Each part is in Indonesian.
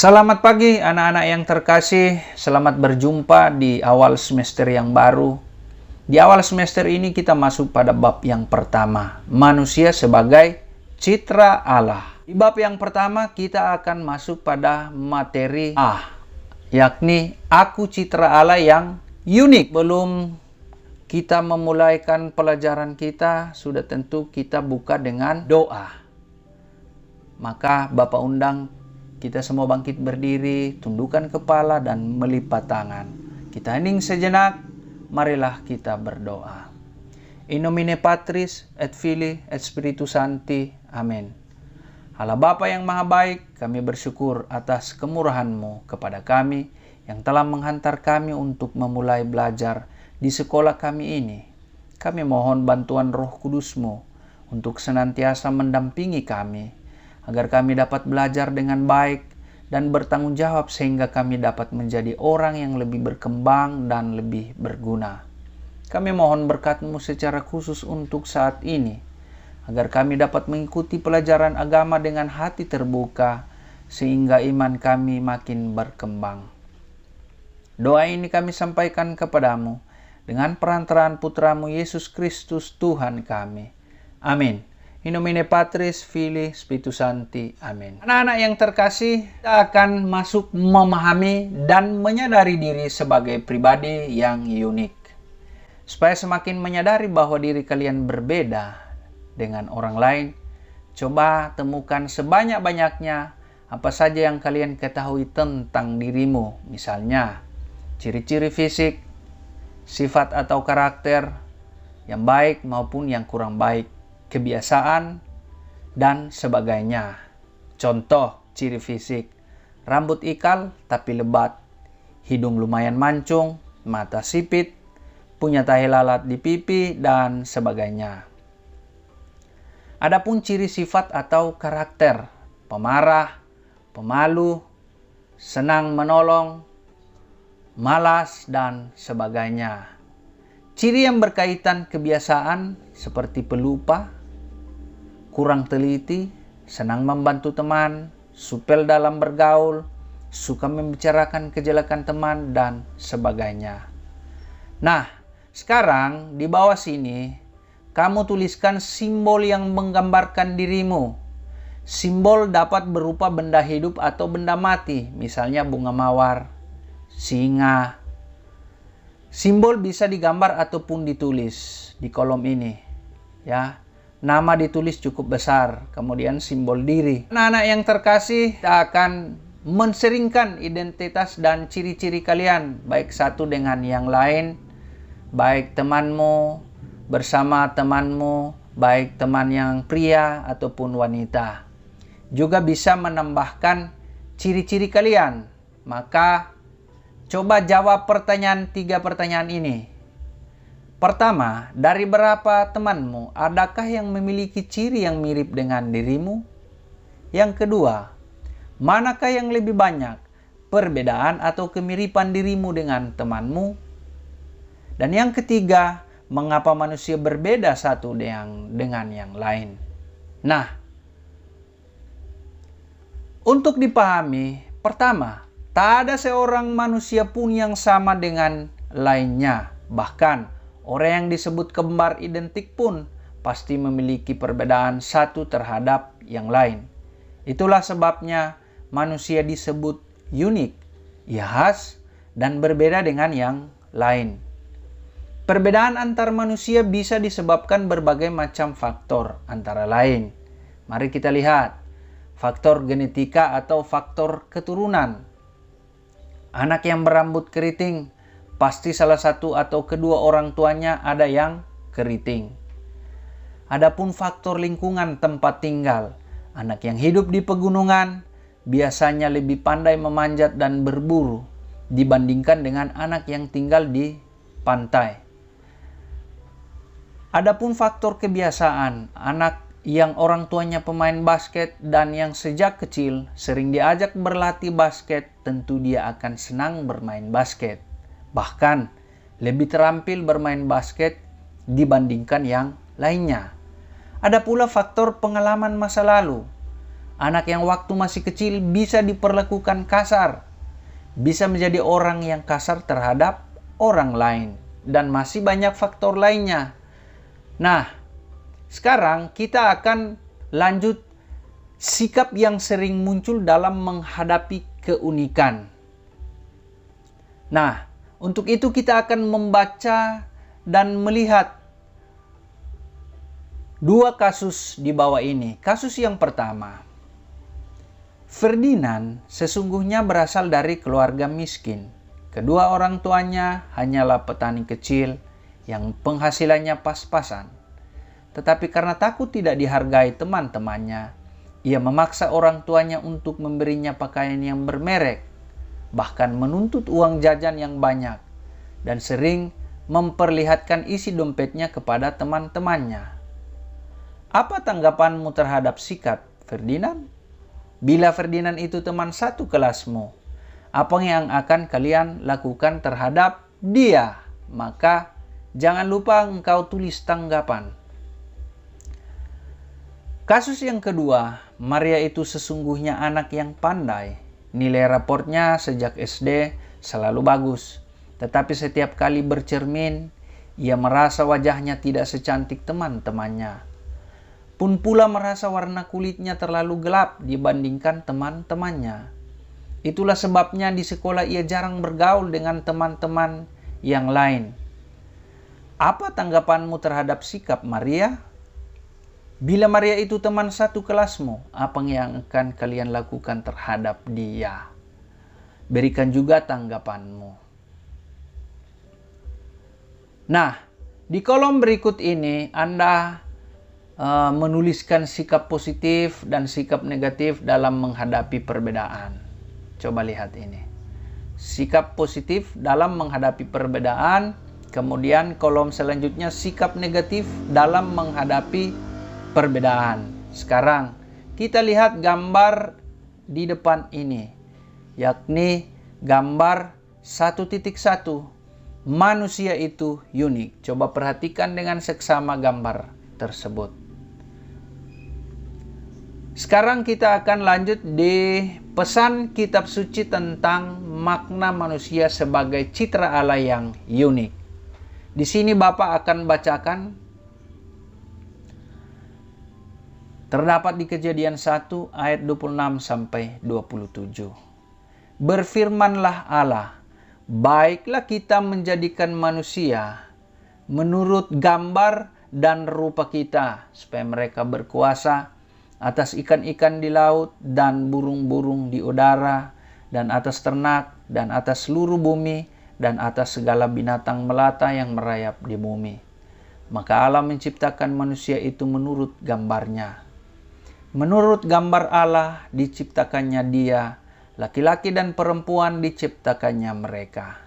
Selamat pagi anak-anak yang terkasih, selamat berjumpa di awal semester yang baru. Di awal semester ini kita masuk pada bab yang pertama, manusia sebagai citra Allah. Di bab yang pertama kita akan masuk pada materi A, yakni aku citra Allah yang unik. Belum kita memulaikan pelajaran kita, sudah tentu kita buka dengan doa. Maka Bapak undang kita semua bangkit berdiri, tundukkan kepala dan melipat tangan. Kita hening sejenak, marilah kita berdoa. In nomine Patris et Filii et Spiritus Sancti. Amin. Allah Bapa yang Maha Baik, kami bersyukur atas kemurahan-Mu kepada kami yang telah menghantar kami untuk memulai belajar di sekolah kami ini. Kami mohon bantuan Roh Kudus-Mu untuk senantiasa mendampingi kami, agar kami dapat belajar dengan baik dan bertanggung jawab sehingga kami dapat menjadi orang yang lebih berkembang dan lebih berguna. Kami mohon berkat-Mu secara khusus untuk saat ini, agar kami dapat mengikuti pelajaran agama dengan hati terbuka, sehingga iman kami makin berkembang. Doa ini kami sampaikan kepadamu dengan perantaraan Putra-Mu Yesus Kristus Tuhan kami. Amin. In nomine Patris, Filii, Spiritus Sancti. Amin. Anak-anak yang terkasih, kita akan masuk memahami dan menyadari diri sebagai pribadi yang unik. Supaya semakin menyadari bahwa diri kalian berbeda dengan orang lain, coba temukan sebanyak-banyaknya apa saja yang kalian ketahui tentang dirimu. Misalnya, ciri-ciri fisik, sifat atau karakter yang baik maupun yang kurang baik, kebiasaan, dan sebagainya. Contoh ciri fisik, rambut ikal tapi lebat, hidung lumayan mancung, mata sipit, punya tahi lalat di pipi, dan sebagainya. Adapun ciri sifat atau karakter, pemarah, pemalu, senang menolong, malas, dan sebagainya. Ciri yang berkaitan kebiasaan seperti pelupa, kurang teliti, senang membantu teman, supel dalam bergaul, suka membicarakan kejelekan teman, dan sebagainya. Nah, sekarang di bawah sini, kamu tuliskan simbol yang menggambarkan dirimu. Simbol dapat berupa benda hidup atau benda mati, misalnya bunga mawar, singa. Simbol bisa digambar ataupun ditulis di kolom ini. Ya, nama ditulis cukup besar, kemudian simbol diri. Anak-anak yang terkasih, kita akan menseringkan identitas dan ciri-ciri kalian, baik satu dengan yang lain, baik temanmu bersama temanmu, baik teman yang pria ataupun wanita. Juga bisa menambahkan ciri-ciri kalian. Maka coba jawab tiga pertanyaan ini. Pertama, dari berapa temanmu, adakah yang memiliki ciri yang mirip dengan dirimu? Yang kedua, manakah yang lebih banyak, perbedaan atau kemiripan dirimu dengan temanmu? Dan yang ketiga, mengapa manusia berbeda satu dengan yang lain? Nah, untuk dipahami, pertama, tak ada seorang manusia pun yang sama dengan lainnya. Bahkan, orang yang disebut kembar identik pun pasti memiliki perbedaan satu terhadap yang lain. Itulah sebabnya manusia disebut unik, ia khas dan berbeda dengan yang lain. Perbedaan antar manusia bisa disebabkan berbagai macam faktor, antara lain. Mari kita lihat, faktor genetika atau faktor keturunan. Anak yang berambut keriting, pasti salah satu atau kedua orang tuanya ada yang keriting. Adapun faktor lingkungan tempat tinggal, anak yang hidup di pegunungan biasanya lebih pandai memanjat dan berburu dibandingkan dengan anak yang tinggal di pantai. Adapun faktor kebiasaan, anak yang orang tuanya pemain basket dan yang sejak kecil sering diajak berlatih basket, tentu dia akan senang bermain basket. Bahkan lebih terampil bermain basket dibandingkan yang lainnya. Ada pula faktor pengalaman masa lalu. Anak yang waktu masih kecil bisa diperlakukan kasar, bisa menjadi orang yang kasar terhadap orang lain, dan masih banyak faktor lainnya. Nah, sekarang kita akan lanjut sikap yang sering muncul dalam menghadapi keunikan. Nah, untuk itu kita akan membaca dan melihat dua kasus di bawah ini. Kasus yang pertama, Ferdinand sesungguhnya berasal dari keluarga miskin. Kedua orang tuanya hanyalah petani kecil yang penghasilannya pas-pasan. Tetapi karena takut tidak dihargai teman-temannya, ia memaksa orang tuanya untuk memberinya pakaian yang bermerek, bahkan menuntut uang jajan yang banyak, dan sering memperlihatkan isi dompetnya kepada teman-temannya. Apa tanggapanmu terhadap sikap Ferdinand? Bila Ferdinand itu teman satu kelasmu, apa yang akan kalian lakukan terhadap dia? Maka jangan lupa engkau tulis tanggapan. Kasus yang kedua, Maria itu sesungguhnya anak yang pandai. Nilai raportnya sejak SD selalu bagus. Tetapi setiap kali bercermin, ia merasa wajahnya tidak secantik teman-temannya. Pun pula merasa warna kulitnya terlalu gelap dibandingkan teman-temannya. Itulah sebabnya di sekolah ia jarang bergaul dengan teman-teman yang lain. Apa tanggapanmu terhadap sikap Maria? Bila Maria itu teman satu kelasmu, apa yang akan kalian lakukan terhadap dia? Berikan juga tanggapanmu. Nah, di kolom berikut ini Anda menuliskan sikap positif dan sikap negatif dalam menghadapi perbedaan. Coba lihat ini. Sikap positif dalam menghadapi perbedaan, kemudian kolom selanjutnya sikap negatif dalam menghadapi perbedaan. Sekarang kita lihat gambar di depan ini, yakni gambar 1.1. Manusia itu unik. Coba perhatikan dengan seksama gambar tersebut. Sekarang kita akan lanjut di pesan kitab suci tentang makna manusia sebagai citra Allah yang unik. Di sini Bapak akan bacakan. Terdapat di Kejadian 1 ayat 26 sampai 27. Berfirmanlah Allah, baiklah kita menjadikan manusia menurut gambar dan rupa kita, supaya mereka berkuasa atas ikan-ikan di laut dan burung-burung di udara, dan atas ternak, dan atas seluruh bumi, dan atas segala binatang melata yang merayap di bumi. Maka Allah menciptakan manusia itu menurut gambarnya. Menurut gambar Allah diciptakannya dia, laki-laki dan perempuan diciptakannya mereka.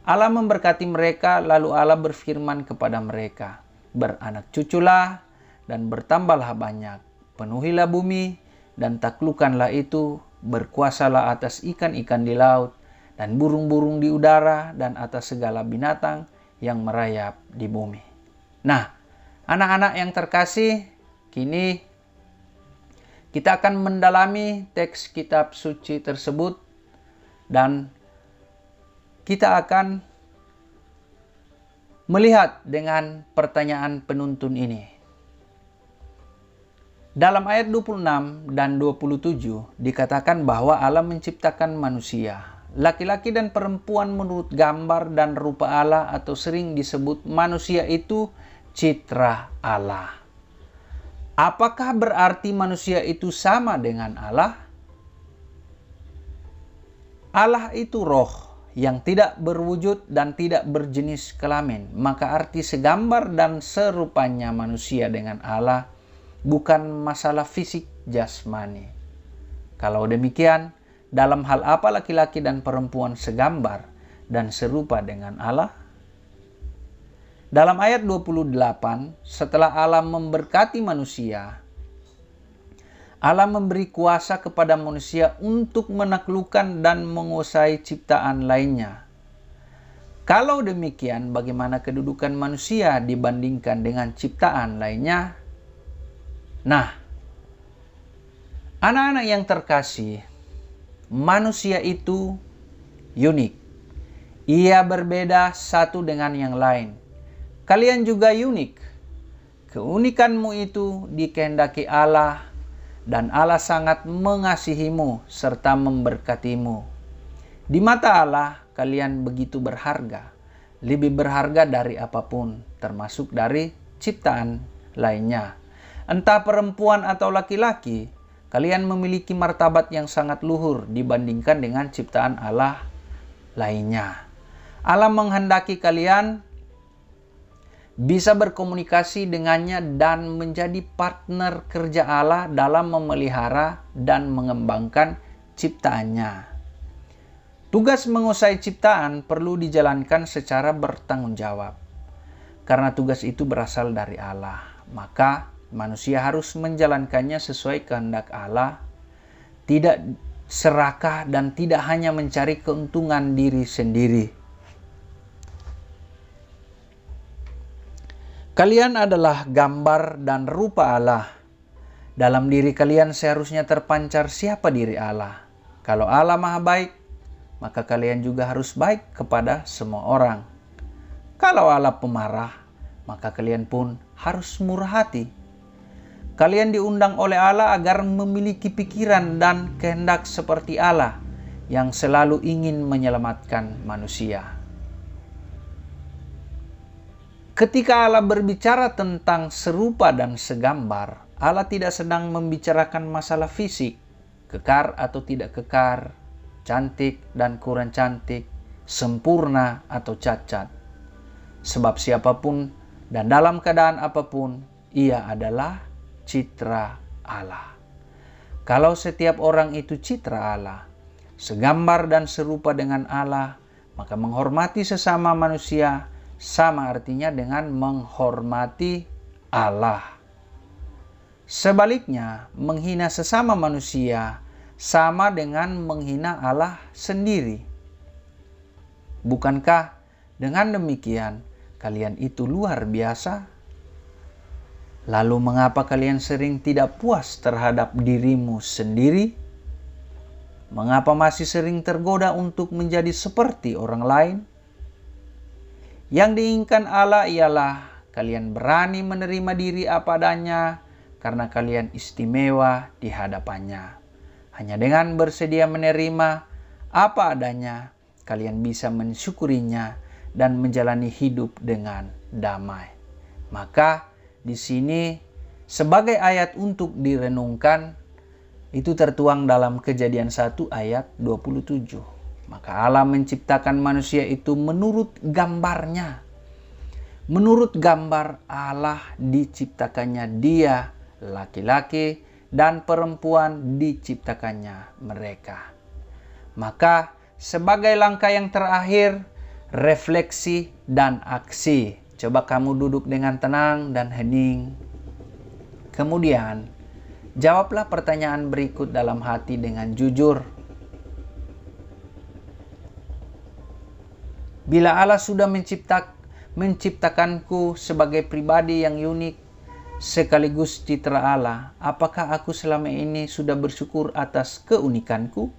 Allah memberkati mereka, lalu Allah berfirman kepada mereka, beranak cuculah dan bertambahlah banyak. Penuhilah bumi dan taklukkanlah itu, berkuasalah atas ikan-ikan di laut dan burung-burung di udara dan atas segala binatang yang merayap di bumi. Nah, anak-anak yang terkasih, kini kita akan mendalami teks kitab suci tersebut dan kita akan melihat dengan pertanyaan penuntun ini. Dalam ayat 26 dan 27 dikatakan bahwa Allah menciptakan manusia, laki-laki dan perempuan menurut gambar dan rupa Allah, atau sering disebut manusia itu citra Allah. Apakah berarti manusia itu sama dengan Allah? Allah itu roh yang tidak berwujud dan tidak berjenis kelamin, maka arti segambar dan serupanya manusia dengan Allah bukan masalah fisik jasmani. Kalau demikian, dalam hal apa laki-laki dan perempuan segambar dan serupa dengan Allah? Dalam ayat 28, setelah Allah memberkati manusia, Allah memberi kuasa kepada manusia untuk menaklukkan dan menguasai ciptaan lainnya. Kalau demikian, bagaimana kedudukan manusia dibandingkan dengan ciptaan lainnya? Nah, Anak-anak yang terkasih, manusia itu unik. Ia berbeda satu dengan yang lain. Kalian juga unik. Keunikanmu itu dikehendaki Allah, dan Allah sangat mengasihimu serta memberkatimu. Di mata Allah, kalian begitu berharga, lebih berharga dari apapun, termasuk dari ciptaan lainnya. Entah perempuan atau laki-laki, kalian memiliki martabat yang sangat luhur dibandingkan dengan ciptaan Allah lainnya. Allah menghendaki kalian bisa berkomunikasi dengannya dan menjadi partner kerja Allah dalam memelihara dan mengembangkan ciptaannya. Tugas menguasai ciptaan perlu dijalankan secara bertanggung jawab. Karena tugas itu berasal dari Allah, maka manusia harus menjalankannya sesuai kehendak Allah, tidak serakah dan tidak hanya mencari keuntungan diri sendiri. Kalian adalah gambar dan rupa Allah. Dalam diri kalian seharusnya terpancar siapa diri Allah. Kalau Allah Maha Baik, maka kalian juga harus baik kepada semua orang. Kalau Allah pemarah, maka kalian pun harus murah hati. Kalian diundang oleh Allah agar memiliki pikiran dan kehendak seperti Allah yang selalu ingin menyelamatkan manusia. Ketika Allah berbicara tentang serupa dan segambar, Allah tidak sedang membicarakan masalah fisik, kekar atau tidak kekar, cantik dan kurang cantik, sempurna atau cacat. Sebab siapapun dan dalam keadaan apapun, ia adalah citra Allah. Kalau setiap orang itu citra Allah, segambar dan serupa dengan Allah, maka menghormati sesama manusia sama artinya dengan menghormati Allah. Sebaliknya, menghina sesama manusia sama dengan menghina Allah sendiri. Bukankah dengan demikian kalian itu luar biasa? Lalu mengapa kalian sering tidak puas terhadap dirimu sendiri? Mengapa masih sering tergoda untuk menjadi seperti orang lain? Yang diinginkan Allah ialah kalian berani menerima diri apa adanya karena kalian istimewa di hadapannya. Hanya dengan bersedia menerima apa adanya, kalian bisa mensyukurinya dan menjalani hidup dengan damai. Maka di sini sebagai ayat untuk direnungkan itu tertuang dalam Kejadian 1 ayat 27. Maka Allah menciptakan manusia itu menurut gambarnya. Menurut gambar Allah diciptakannya dia, laki-laki dan perempuan diciptakannya mereka. Maka sebagai langkah yang terakhir, refleksi dan aksi. Coba kamu duduk dengan tenang dan hening. Kemudian, jawablah pertanyaan berikut dalam hati dengan jujur. Bila Allah sudah menciptakanku sebagai pribadi yang unik, sekaligus citra Allah, apakah aku selama ini sudah bersyukur atas keunikanku?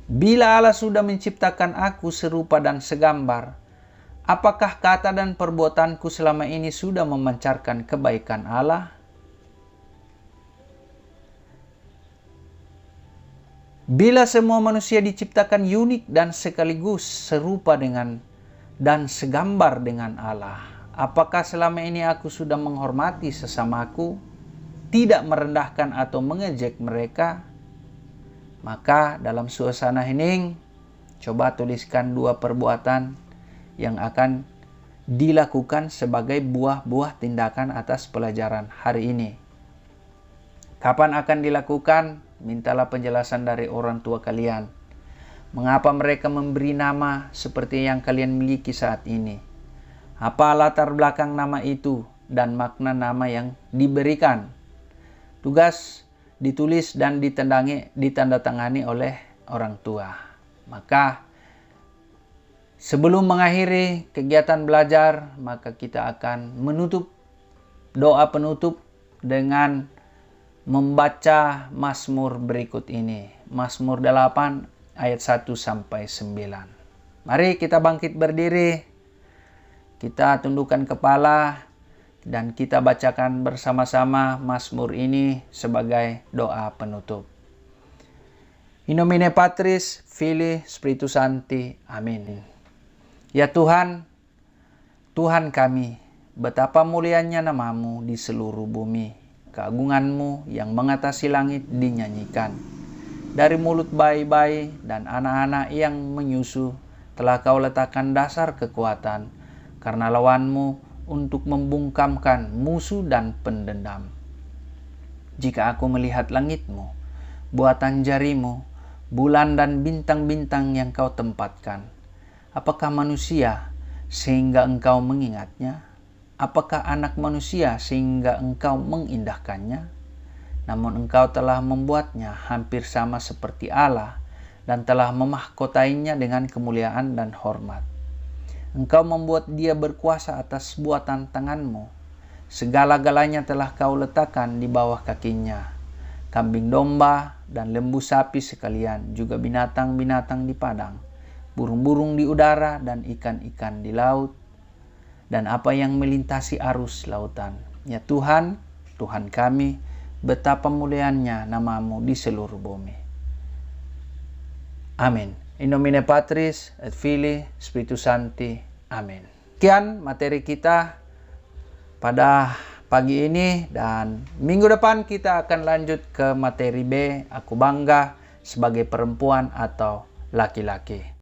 Bila Allah sudah menciptakan aku serupa dan segambar, apakah kata dan perbuatanku selama ini sudah memancarkan kebaikan Allah? Bila semua manusia diciptakan unik dan sekaligus serupa dengan dan segambar dengan Allah, apakah selama ini aku sudah menghormati sesamaku, tidak merendahkan atau mengejek mereka? Maka dalam suasana hening, coba tuliskan 2 perbuatan yang akan dilakukan sebagai buah-buah tindakan atas pelajaran hari ini. Kapan akan dilakukan? Mintalah penjelasan dari orang tua kalian. Mengapa mereka memberi nama seperti yang kalian miliki saat ini? Apa latar belakang nama itu dan makna nama yang diberikan? Tugas ditulis dan ditandatangani oleh orang tua. Maka sebelum mengakhiri kegiatan belajar, maka kita akan menutup doa penutup dengan membaca Mazmur berikut ini. Mazmur 8 ayat 1 sampai 9. Mari kita bangkit berdiri. Kita tundukkan kepala dan kita bacakan bersama-sama Mazmur ini sebagai doa penutup. In nomine Patris, Filii, Spiritus Sancti. Amin. Ya Tuhan, Tuhan kami, betapa mulianya nama-Mu di seluruh bumi. Keagungan-Mu yang mengatasi langit dinyanyikan. Dari mulut bayi-bayi dan anak-anak yang menyusu, telah Kau letakkan dasar kekuatan, karena lawan-Mu untuk membungkamkan musuh dan pendendam. Jika aku melihat langit-Mu, buatan jari-Mu, bulan dan bintang-bintang yang Kau tempatkan, apakah manusia sehingga Engkau mengingatnya? Apakah anak manusia sehingga Engkau mengindahkannya? Namun Engkau telah membuatnya hampir sama seperti Allah dan telah memahkotainya dengan kemuliaan dan hormat. Engkau membuat dia berkuasa atas buatan tangan-Mu. Segala-galanya telah Kau letakkan di bawah kakinya. Kambing domba dan lembu sapi sekalian, juga binatang-binatang di padang, burung-burung di udara dan ikan-ikan di laut, dan apa yang melintasi arus lautan. Ya Tuhan, Tuhan kami, betapa mulianya nama-Mu di seluruh bumi. Amin. In nomine Patris et Filii Spiritus Sancti. Amin. Sekian materi kita pada pagi ini, dan minggu depan kita akan lanjut ke materi B, aku bangga sebagai perempuan atau laki-laki.